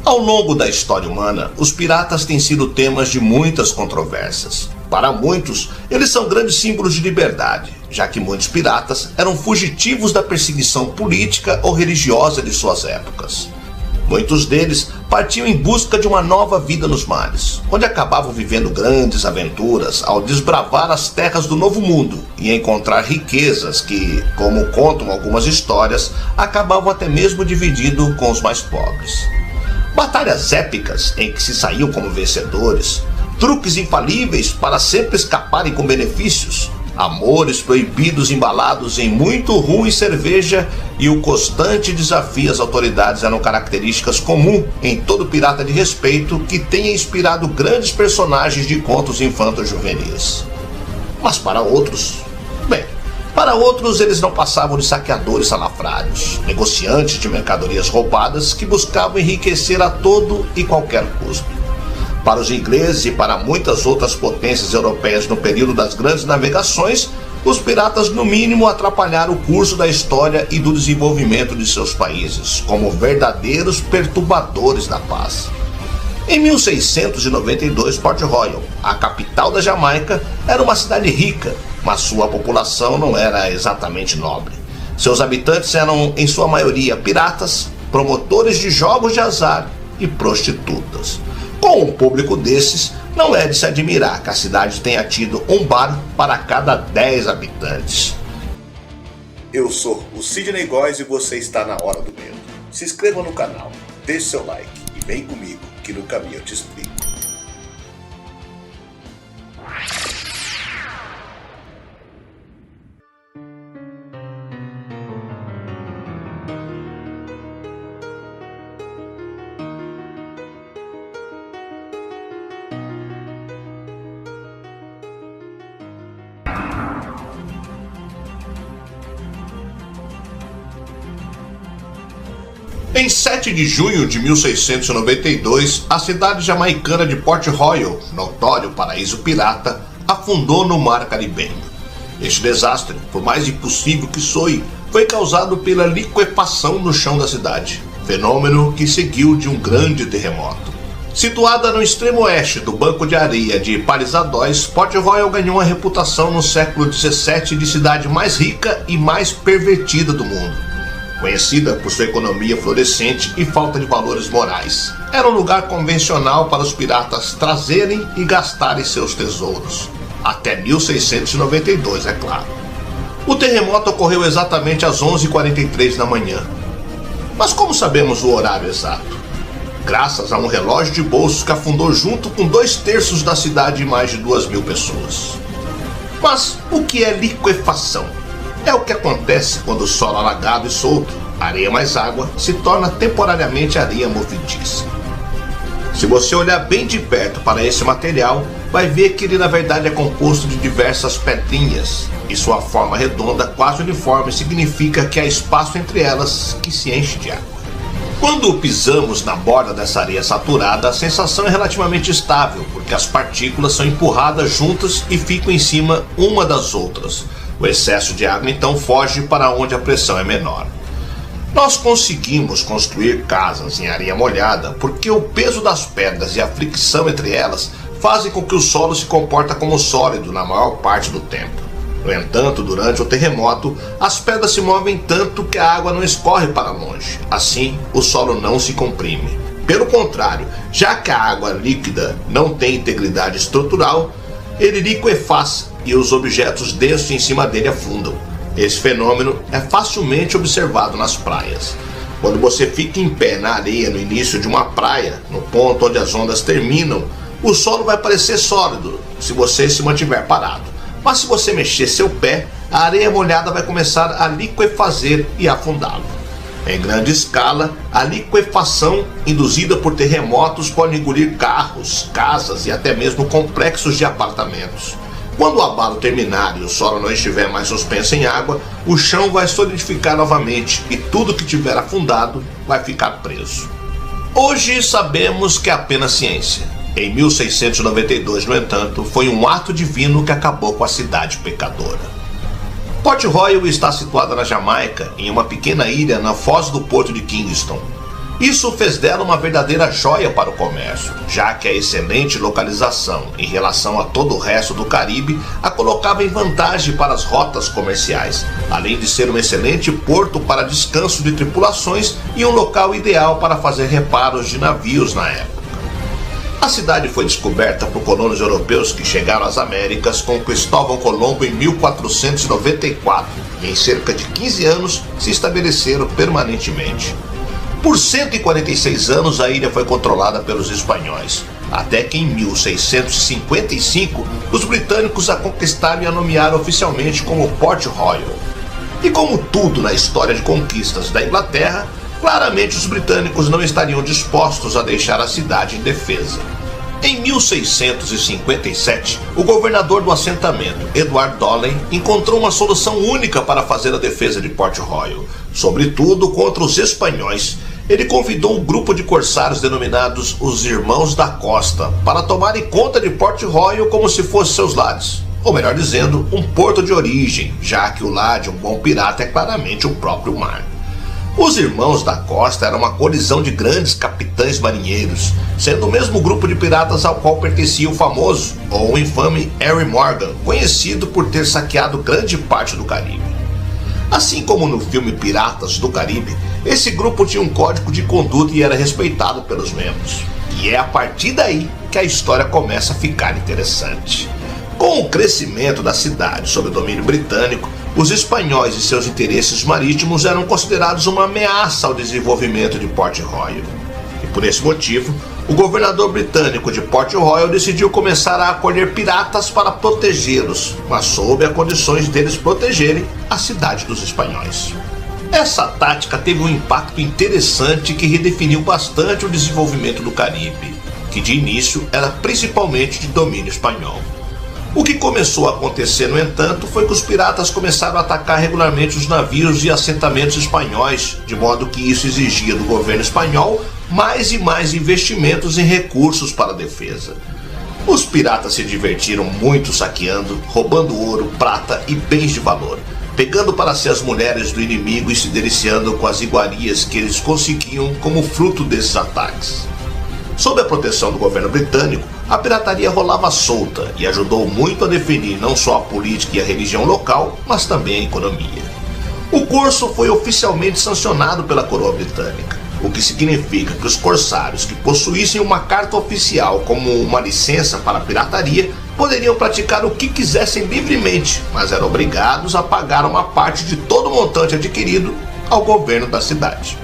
Ao longo da história humana, os piratas têm sido temas de muitas controvérsias. Para muitos, eles são grandes símbolos de liberdade, já que muitos piratas eram fugitivos da perseguição política ou religiosa de suas épocas. Muitos deles partiam em busca de uma nova vida nos mares, onde acabavam vivendo grandes aventuras ao desbravar as terras do Novo Mundo e encontrar riquezas que, como contam algumas histórias, acabavam até mesmo dividindo com os mais pobres. Batalhas épicas em que se saíam como vencedores, truques infalíveis para sempre escaparem com benefícios, amores proibidos embalados em muito rum e cerveja e o constante desafio às autoridades eram características comuns em todo pirata de respeito que tenha inspirado grandes personagens de contos infanto-juvenis. Mas para outros, eles não passavam de saqueadores salafrários, negociantes de mercadorias roubadas que buscavam enriquecer a todo e qualquer custo. Para os ingleses e para muitas outras potências europeias no período das grandes navegações, os piratas no mínimo atrapalharam o curso da história e do desenvolvimento de seus países, como verdadeiros perturbadores da paz. Em 1692, Port Royal, a capital da Jamaica, era uma cidade rica, mas sua população não era exatamente nobre. Seus habitantes eram, em sua maioria, piratas, promotores de jogos de azar e prostitutas. Com um público desses, não é de se admirar que a cidade tenha tido um bar para cada 10 habitantes. Eu sou o Sidney Góes e você está na Hora do Medo. Se inscreva no canal, deixe seu like e vem comigo que no caminho eu te explico. Em 7 de junho de 1692, a cidade jamaicana de Port Royal, notório paraíso pirata, afundou no mar Caribenho. Este desastre, por mais impossível que soe, foi causado pela liquefação no chão da cidade, fenômeno que seguiu de um grande terremoto. Situada no extremo oeste do banco de areia de Palisadóis, Port Royal ganhou a reputação no século XVII de cidade mais rica e mais pervertida do mundo. Conhecida por sua economia florescente e falta de valores morais, era um lugar convencional para os piratas trazerem e gastarem seus tesouros. Até 1692, é claro. O terremoto ocorreu exatamente às 11h43 da manhã. Mas como sabemos o horário exato? Graças a um relógio de bolso que afundou junto com 2/3 da cidade e mais de 2.000 pessoas. Mas o que é liquefação? É o que acontece quando o solo alagado e solto, areia mais água, se torna temporariamente areia movediça. Se você olhar bem de perto para esse material, vai ver que ele na verdade é composto de diversas pedrinhas, e sua forma redonda quase uniforme significa que há espaço entre elas que se enche de água. Quando pisamos na borda dessa areia saturada, a sensação é relativamente estável, porque as partículas são empurradas juntas e ficam em cima uma das outras. O excesso de água então foge para onde a pressão é menor. Nós conseguimos construir casas em areia molhada porque o peso das pedras e a fricção entre elas fazem com que o solo se comporte como sólido na maior parte do tempo. No entanto, durante o terremoto, as pedras se movem tanto que a água não escorre para longe. Assim, o solo não se comprime. Pelo contrário, já que a água líquida não tem integridade estrutural, ele liquefaz e os objetos densos em cima dele afundam. Esse fenômeno é facilmente observado nas praias. Quando você fica em pé na areia no início de uma praia, no ponto onde as ondas terminam, o solo vai parecer sólido se você se mantiver parado. Mas se você mexer seu pé, a areia molhada vai começar a liquefazer e afundá-lo. Em grande escala, a liquefação induzida por terremotos pode engolir carros, casas e até mesmo complexos de apartamentos. Quando o abalo terminar e o solo não estiver mais suspenso em água, o chão vai solidificar novamente e tudo que tiver afundado vai ficar preso. Hoje sabemos que é apenas ciência. Em 1692, no entanto, foi um ato divino que acabou com a cidade pecadora. Port Royal está situada na Jamaica, em uma pequena ilha na foz do porto de Kingston. Isso fez dela uma verdadeira joia para o comércio, já que a excelente localização em relação a todo o resto do Caribe a colocava em vantagem para as rotas comerciais, além de ser um excelente porto para descanso de tripulações e um local ideal para fazer reparos de navios na época. A cidade foi descoberta por colonos europeus que chegaram às Américas com Cristóvão Colombo em 1494 e em cerca de 15 anos se estabeleceram permanentemente. Por 146 anos a ilha foi controlada pelos espanhóis, até que em 1655 os britânicos a conquistaram e a nomearam oficialmente como Port Royal. E como tudo na história de conquistas da Inglaterra, claramente os britânicos não estariam dispostos a deixar a cidade indefesa. Em 1657, o governador do assentamento, Edward Dolley, encontrou uma solução única para fazer a defesa de Port Royal, sobretudo contra os espanhóis. Ele convidou um grupo de corsários denominados os Irmãos da Costa para tomarem conta de Port Royal como se fosse seus lares, ou melhor dizendo, um porto de origem, já que o lar de um bom pirata é claramente o próprio mar. Os Irmãos da Costa eram uma colisão de grandes capitães marinheiros, sendo o mesmo grupo de piratas ao qual pertencia o famoso, ou infame Harry Morgan, conhecido por ter saqueado grande parte do Caribe. Assim como no filme Piratas do Caribe, esse grupo tinha um código de conduta e era respeitado pelos membros. E é a partir daí que a história começa a ficar interessante. Com o crescimento da cidade sob o domínio britânico, os espanhóis e seus interesses marítimos eram considerados uma ameaça ao desenvolvimento de Port Royal. E por esse motivo, o governador britânico de Port Royal decidiu começar a acolher piratas para protegê-los, mas sob as condições deles protegerem a cidade dos espanhóis. Essa tática teve um impacto interessante que redefiniu bastante o desenvolvimento do Caribe, que de início era principalmente de domínio espanhol. O que começou a acontecer, no entanto, foi que os piratas começaram a atacar regularmente os navios e assentamentos espanhóis, de modo que isso exigia do governo espanhol mais e mais investimentos em recursos para a defesa. Os piratas se divertiram muito saqueando, roubando ouro, prata e bens de valor, pegando para si as mulheres do inimigo e se deliciando com as iguarias que eles conseguiam como fruto desses ataques. Sob a proteção do governo britânico, a pirataria rolava solta e ajudou muito a definir não só a política e a religião local, mas também a economia. O curso foi oficialmente sancionado pela coroa britânica, o que significa que os corsários que possuíssem uma carta oficial como uma licença para a pirataria poderiam praticar o que quisessem livremente, mas eram obrigados a pagar uma parte de todo o montante adquirido ao governo da cidade.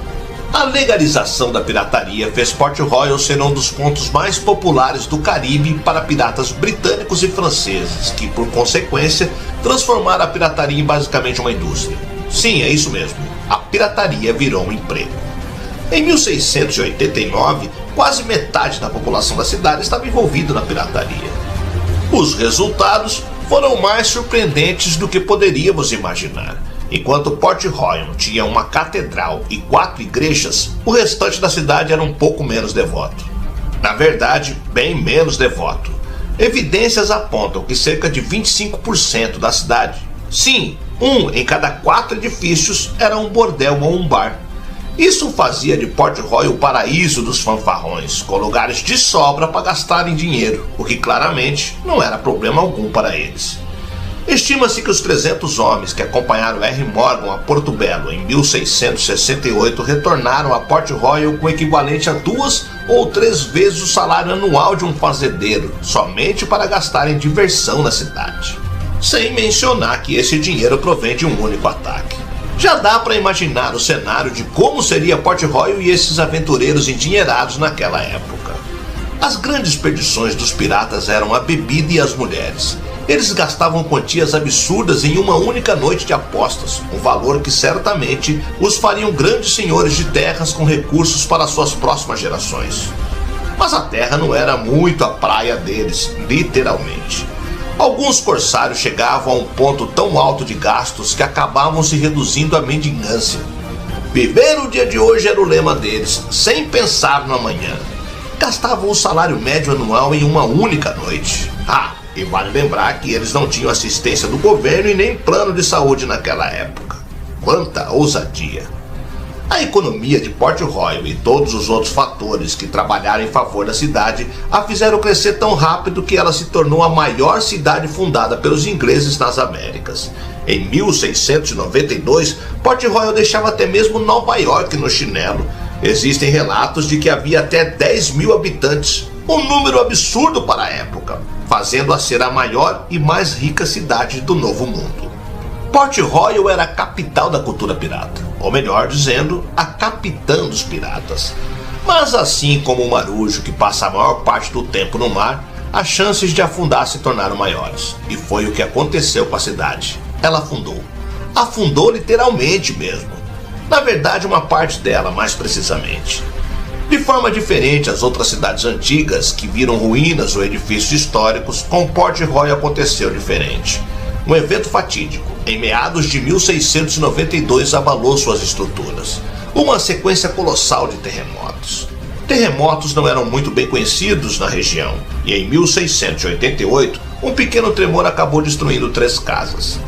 A legalização da pirataria fez Port Royal ser um dos pontos mais populares do Caribe para piratas britânicos e franceses, que, por consequência, transformaram a pirataria em basicamente uma indústria. Sim, é isso mesmo. A pirataria virou um emprego. Em 1689, quase metade da população da cidade estava envolvida na pirataria. Os resultados foram mais surpreendentes do que poderíamos imaginar. Enquanto Port Royal tinha uma catedral e 4 igrejas, o restante da cidade era um pouco menos devoto. Na verdade, bem menos devoto. Evidências apontam que cerca de 25% da cidade, sim, 1 em cada 4 edifícios, era um bordel ou um bar. Isso fazia de Port Royal o paraíso dos fanfarrões, com lugares de sobra para gastarem dinheiro, o que claramente não era problema algum para eles. Estima-se que os 300 homens que acompanharam R. Morgan a Porto Belo em 1668 retornaram a Port Royal com o equivalente a 2 ou 3 vezes o salário anual de um fazendeiro, somente para gastar em diversão na cidade. Sem mencionar que esse dinheiro provém de um único ataque. Já dá para imaginar o cenário de como seria Port Royal e esses aventureiros endinheirados naquela época. As grandes perdições dos piratas eram a bebida e as mulheres. Eles gastavam quantias absurdas em uma única noite de apostas, um valor que certamente os fariam grandes senhores de terras com recursos para suas próximas gerações. Mas a terra não era muito a praia deles, literalmente. Alguns corsários chegavam a um ponto tão alto de gastos que acabavam se reduzindo à mendigância. Viver o dia de hoje era o lema deles, sem pensar no amanhã. Gastavam o salário médio anual em uma única noite. E vale lembrar que eles não tinham assistência do governo e nem plano de saúde naquela época. Quanta ousadia! A economia de Port Royal e todos os outros fatores que trabalharam em favor da cidade a fizeram crescer tão rápido que ela se tornou a maior cidade fundada pelos ingleses nas Américas. Em 1692, Port Royal deixava até mesmo Nova York no chinelo. Existem relatos de que havia até 10 mil habitantes, um número absurdo para a época, fazendo-a ser a maior e mais rica cidade do Novo Mundo. Port Royal era a capital da cultura pirata, ou melhor dizendo, a capitã dos piratas. Mas assim como o marujo que passa a maior parte do tempo no mar, as chances de afundar se tornaram maiores. E foi o que aconteceu com a cidade. Ela afundou. Afundou literalmente mesmo. Na verdade, uma parte dela, mais precisamente. De forma diferente às outras cidades antigas que viram ruínas ou edifícios históricos, com Port Royal aconteceu diferente. Um evento fatídico, em meados de 1692, abalou suas estruturas. Uma sequência colossal de terremotos. Terremotos não eram muito bem conhecidos na região, e em 1688, um pequeno tremor acabou destruindo 3 casas.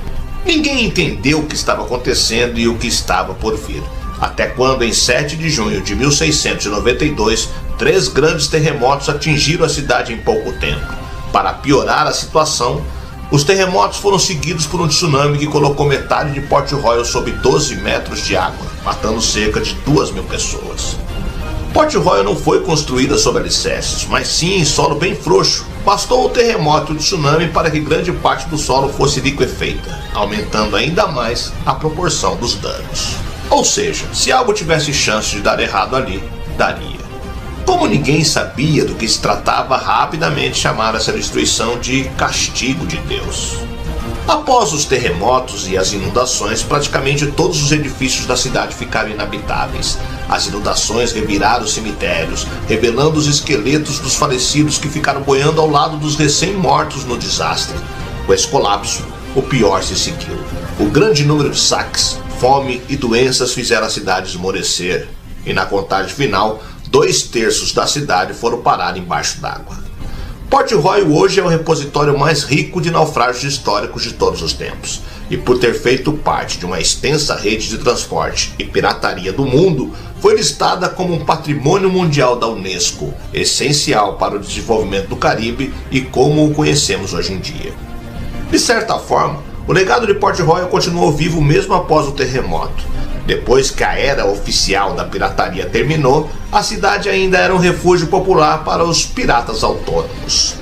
Ninguém entendeu o que estava acontecendo e o que estava por vir, até quando, em 7 de junho de 1692, 3 grandes terremotos atingiram a cidade em pouco tempo. Para piorar a situação, os terremotos foram seguidos por um tsunami que colocou metade de Port Royal sob 12 metros de água, matando cerca de 2.000 pessoas. Port Royal não foi construída sobre alicerces, mas sim em solo bem frouxo. Bastou o terremoto e o tsunami para que grande parte do solo fosse liquefeita, aumentando ainda mais a proporção dos danos. Ou seja, se algo tivesse chance de dar errado ali, daria. Como ninguém sabia do que se tratava, rapidamente chamaram essa destruição de castigo de Deus. Após os terremotos e as inundações, praticamente todos os edifícios da cidade ficaram inabitáveis. As inundações reviraram os cemitérios, revelando os esqueletos dos falecidos que ficaram boiando ao lado dos recém-mortos no desastre. Com esse colapso, o pior se seguiu. O grande número de saques, fome e doenças fizeram a cidade esmorecer, e na contagem final, 2/3 da cidade foram parar embaixo d'água. Port Royal hoje é o repositório mais rico de naufrágios históricos de todos os tempos, e por ter feito parte de uma extensa rede de transporte e pirataria do mundo, foi listada como um patrimônio mundial da Unesco, essencial para o desenvolvimento do Caribe e como o conhecemos hoje em dia. De certa forma, o legado de Port Royal continuou vivo mesmo após o terremoto. Depois que a era oficial da pirataria terminou, a cidade ainda era um refúgio popular para os piratas autônomos.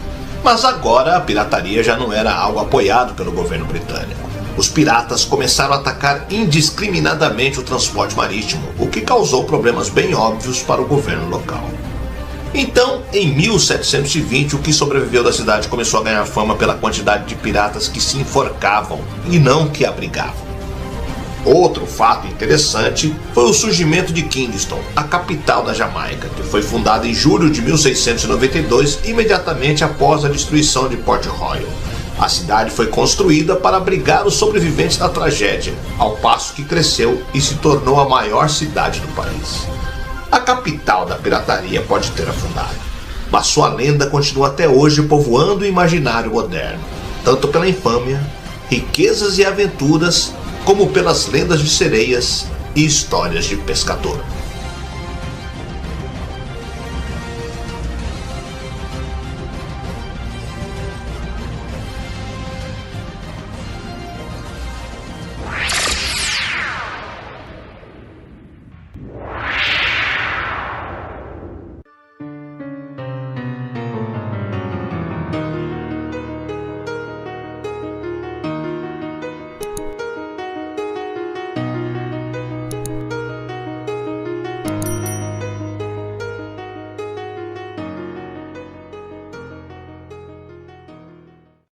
Mas agora a pirataria já não era algo apoiado pelo governo britânico. Os piratas começaram a atacar indiscriminadamente o transporte marítimo, o que causou problemas bem óbvios para o governo local. Então, em 1720, o que sobreviveu da cidade começou a ganhar fama pela quantidade de piratas que se enforcavam e não que abrigavam. Outro fato interessante foi o surgimento de Kingston, a capital da Jamaica, que foi fundada em julho de 1692, imediatamente após a destruição de Port Royal. A cidade foi construída para abrigar os sobreviventes da tragédia, ao passo que cresceu e se tornou a maior cidade do país. A capital da pirataria pode ter afundado, mas sua lenda continua até hoje povoando o imaginário moderno, tanto pela infâmia, riquezas e aventuras, como pelas lendas de sereias e histórias de pescador.